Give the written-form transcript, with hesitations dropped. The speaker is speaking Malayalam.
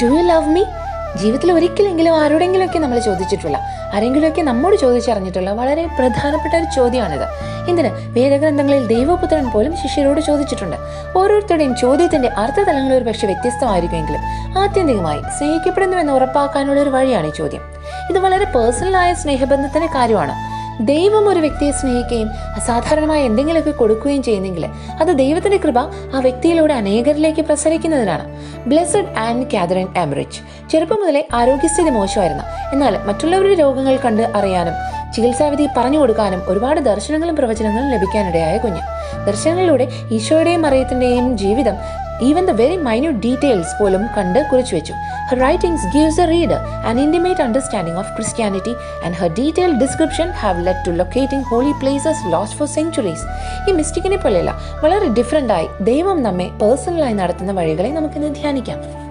Do you love me? ജീവിതത്തിൽ ഒരിക്കലെങ്കിലും ആരോടെങ്കിലുമൊക്കെ നമ്മൾ ചോദിച്ചിട്ടുള്ള, ആരെങ്കിലുമൊക്കെ നമ്മോട് ചോദിച്ചറിഞ്ഞിട്ടുള്ള വളരെ പ്രധാനപ്പെട്ട ഒരു ചോദ്യമാണിത്. എന്തിന്? വേദഗ്രന്ഥങ്ങളിൽ ദൈവപുത്രൻ പോലും ശിഷ്യരോട് ചോദിച്ചിട്ടുണ്ട്. ഓരോരുത്തരുടെയും ചോദ്യത്തിന്റെ അർത്ഥതലങ്ങൾ ഒരു പക്ഷേ വ്യത്യസ്തമായിരിക്കുമെങ്കിലും ആത്യന്തികമായി സ്നേഹിക്കപ്പെടുന്നുവെന്ന് ഉറപ്പാക്കാനുള്ള ഒരു വഴിയാണ് ഈ ചോദ്യം. ഇത് വളരെ പേഴ്സണലായ സ്നേഹബന്ധത്തിന്റെ കാര്യമാണ്. ദൈവം ഒരു വ്യക്തിയെ സ്നേഹിക്കുകയും അസാധാരണമായ എന്തെങ്കിലുമൊക്കെ കൊടുക്കുകയും ചെയ്യുന്നെങ്കിൽ അത് ദൈവത്തിന്റെ കൃപ ആ വ്യക്തിയിലൂടെ അനേകരിലേക്ക് പ്രസരിക്കുന്നതിനാണ്. ബ്ലെസ്ഡ് ആൻ കാതറിൻ എംറിച്ച് ചെറുപ്പം മുതലേ ആരോഗ്യസ്ഥിതി മോശമായിരുന്നു. എന്നാൽ മറ്റുള്ളവരുടെ രോഗങ്ങൾ കണ്ട് അറിയാനും ചികിത്സാവിധി പറഞ്ഞു കൊടുക്കാനും ഒരുപാട് ദർശനങ്ങളും പ്രവചനങ്ങളും ലഭിക്കാനിടയായ കുഞ്ഞ്. ദർശനങ്ങളിലൂടെ ഈശോയുടെയും മറിയത്തിന്റെയും ജീവിതം, even the very minute details പോലും കണ്ട് കുറിച്ചു വെച്ചു. Her writings gives the reader an intimate understanding of Christianity, and her detailed description have led to locating holy places lost for centuries. ഈ മിസ്റ്റിക്കിനെ പോലെയല്ല, വളരെ ഡിഫറൻ്റായി ദൈവം നമ്മെ പേഴ്സണലായി നടത്തുന്ന വഴികളെ നമുക്കിന്ന് ധ്യാനിക്കാം.